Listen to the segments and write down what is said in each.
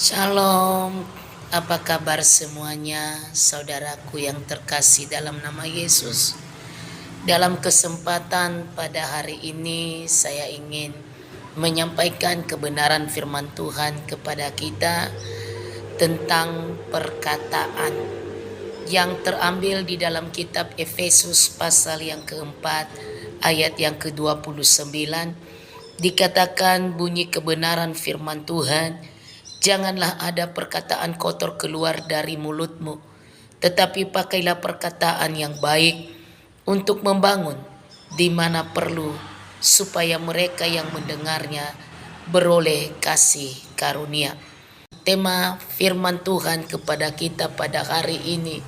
Shalom, apa kabar semuanya, saudaraku yang terkasih dalam nama Yesus. Dalam kesempatan pada hari ini saya ingin menyampaikan kebenaran firman Tuhan kepada kita tentang perkataan yang terambil di dalam kitab Efesus pasal yang keempat ayat yang ke-29. Dikatakan bunyi kebenaran firman Tuhan, janganlah ada perkataan kotor keluar dari mulutmu, tetapi pakailah perkataan yang baik untuk membangun di mana perlu, supaya mereka yang mendengarnya beroleh kasih karunia. Tema firman Tuhan kepada kita pada hari ini,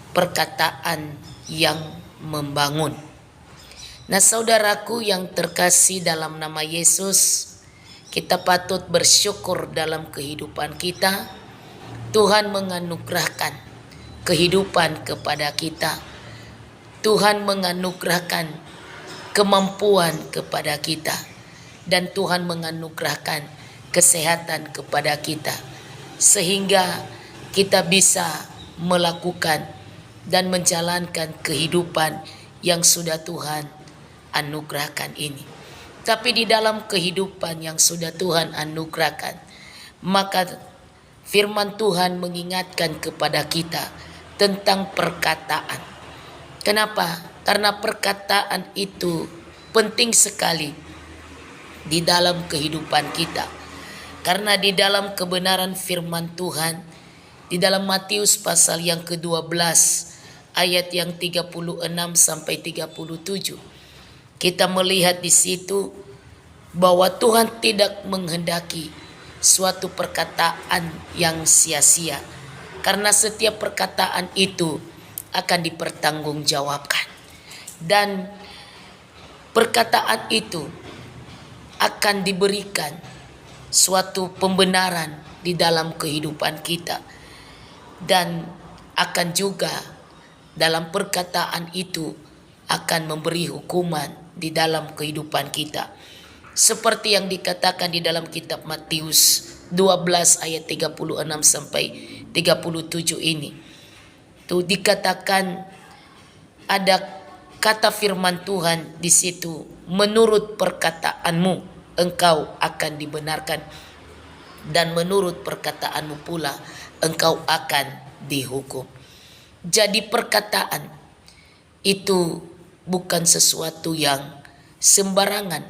perkataan yang membangun. Nah, saudaraku yang terkasih dalam nama Yesus, kita patut bersyukur dalam kehidupan kita. Tuhan menganugerahkan kehidupan kepada kita. Tuhan menganugerahkan kemampuan kepada kita. Dan Tuhan menganugerahkan kesehatan kepada kita. Sehingga kita bisa melakukan dan menjalankan kehidupan yang sudah Tuhan anugerahkan ini. Tapi di dalam kehidupan yang sudah Tuhan anugerahkan, maka firman Tuhan mengingatkan kepada kita tentang perkataan. Kenapa? Karena perkataan itu penting sekali di dalam kehidupan kita. Karena di dalam kebenaran firman Tuhan, di dalam Matius pasal yang ke-12 ayat yang 36 sampai 37, kita melihat di situ bahwa Tuhan tidak menghendaki suatu perkataan yang sia-sia, karena setiap perkataan itu akan dipertanggungjawabkan, dan perkataan itu akan diberikan suatu pembenaran di dalam kehidupan kita, dan akan juga dalam perkataan itu akan memberi hukuman di dalam kehidupan kita. Seperti yang dikatakan di dalam kitab Matius 12 ayat 36 sampai 37 ini. Itu dikatakan ada kata firman Tuhan di situ, menurut perkataanmu engkau akan dibenarkan, dan menurut perkataanmu pula engkau akan dihukum. Jadi perkataan itu bukan sesuatu yang sembarangan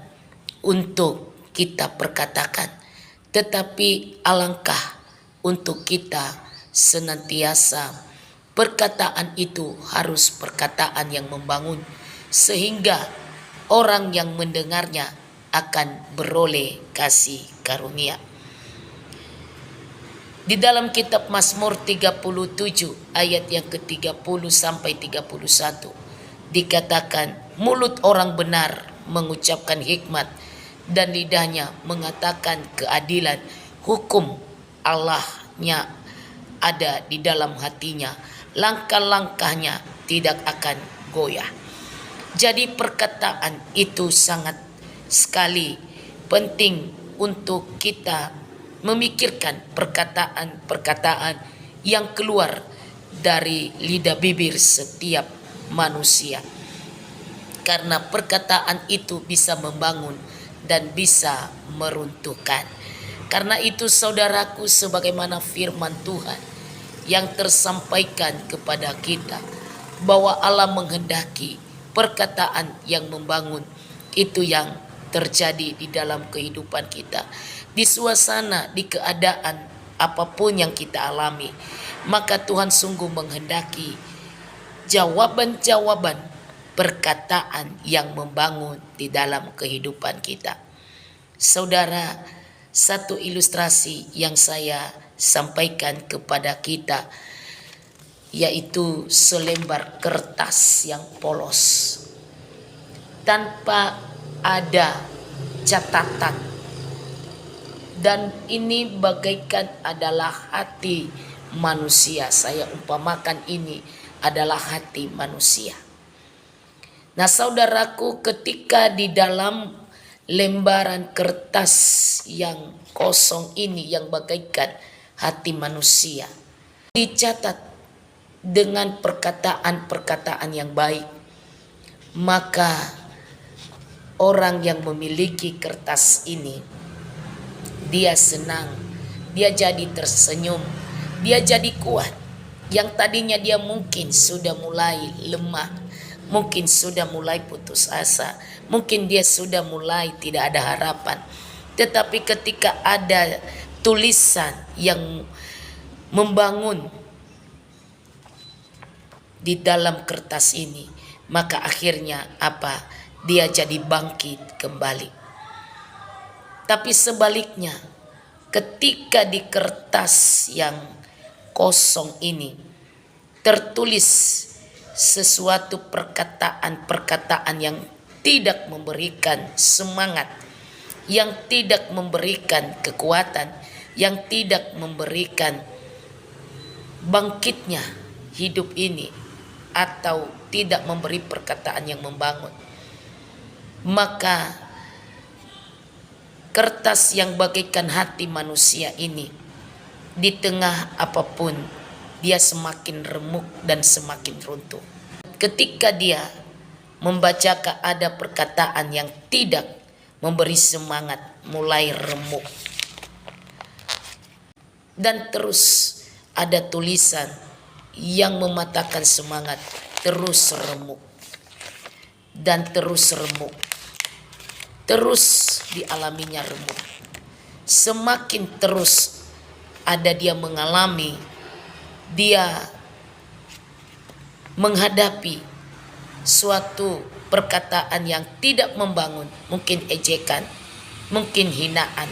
untuk kita perkatakan, tetapi alangkah untuk kita senantiasa perkataan itu harus perkataan yang membangun, sehingga orang yang mendengarnya akan beroleh kasih karunia. Di dalam kitab Mazmur 37 ayat yang ke-30 sampai 31 dikatakan, mulut orang benar mengucapkan hikmat, dan lidahnya mengatakan keadilan. Hukum Allahnya ada di dalam hatinya, langkah-langkahnya tidak akan goyah. Jadi perkataan itu sangat sekali penting untuk kita memikirkan perkataan-perkataan yang keluar dari lidah bibir setiap manusia. Karena perkataan itu bisa membangun dan bisa meruntuhkan. Karena itu saudaraku, sebagaimana firman Tuhan yang tersampaikan kepada kita, bahwa Allah menghendaki perkataan yang membangun itu yang terjadi di dalam kehidupan kita. Di suasana, di keadaan apapun yang kita alami, maka Tuhan sungguh menghendaki jawaban-jawaban perkataan yang membangun di dalam kehidupan kita. Saudara, satu ilustrasi yang saya sampaikan kepada kita, yaitu selembar kertas yang polos tanpa ada catatan, dan ini bagaikan adalah hati manusia. Saya umpamakan ini adalah hati manusia. Nah, saudaraku, ketika di dalam lembaran kertas yang kosong ini yang bagaikan hati manusia dicatat dengan perkataan-perkataan yang baik, maka orang yang memiliki kertas ini dia senang, dia jadi tersenyum, dia jadi kuat. Yang tadinya dia mungkin sudah mulai lemah, mungkin sudah mulai putus asa, mungkin dia sudah mulai tidak ada harapan. Tetapi ketika ada tulisan yang membangun di dalam kertas ini, maka akhirnya apa? Dia jadi bangkit kembali. Tapi sebaliknya, ketika di kertas yang kosong ini tertulis sesuatu perkataan-perkataan yang tidak memberikan semangat, yang tidak memberikan kekuatan, yang tidak memberikan bangkitnya hidup ini, atau tidak memberi perkataan yang membangun, maka kertas yang bagaikan hati manusia ini, di tengah apapun dia semakin remuk dan semakin runtuh. Ketika dia membacakan ada perkataan yang tidak memberi semangat, mulai remuk. Dan terus ada tulisan yang mematahkan semangat, terus remuk. Dan terus remuk. Terus dialaminya remuk. Semakin terus ada dia mengalami, dia menghadapi suatu perkataan yang tidak membangun, mungkin ejekan, mungkin hinaan,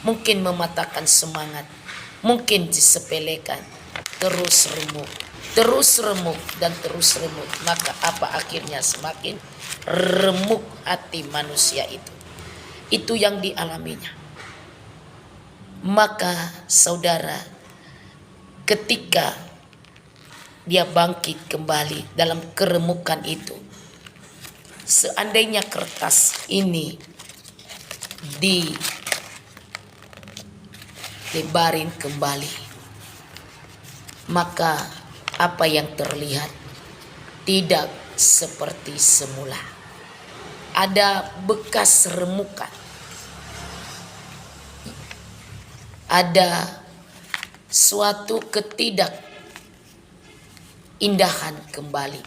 mungkin mematahkan semangat, mungkin disepelekan, terus remuk, dan terus remuk. Maka apa akhirnya? Semakin remuk hati manusia itu. Itu yang dialaminya. Maka saudara, ketika dia bangkit kembali dalam keremukan itu, seandainya kertas ini dilebarin kembali, maka apa yang terlihat tidak seperti semula. Ada bekas remukan, ada suatu ketidakindahan kembali,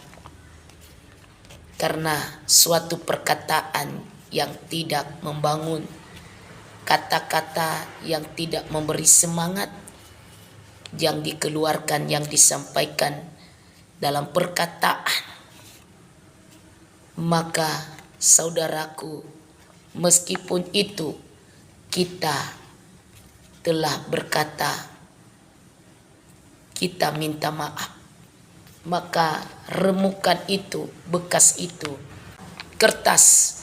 karena suatu perkataan yang tidak membangun, kata-kata yang tidak memberi semangat yang dikeluarkan, yang disampaikan dalam perkataan. Maka saudaraku, meskipun itu kita telah berkata, kita minta maaf, maka remukan itu, bekas itu, kertas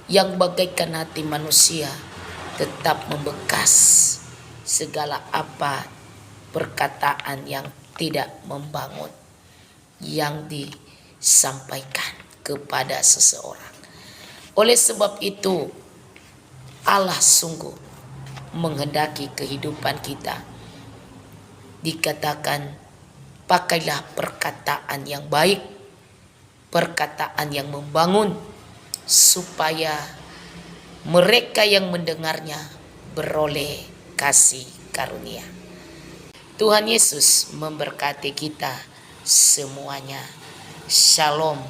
yang bagaikan hati manusia tetap membekas segala apa perkataan yang tidak membangun yang disampaikan kepada seseorang. Oleh sebab itu, Allah sungguh menghendaki kehidupan kita. Dikatakan, pakailah perkataan yang baik, perkataan yang membangun, supaya mereka yang mendengarnya beroleh kasih karunia. Tuhan Yesus memberkati kita semuanya. Shalom.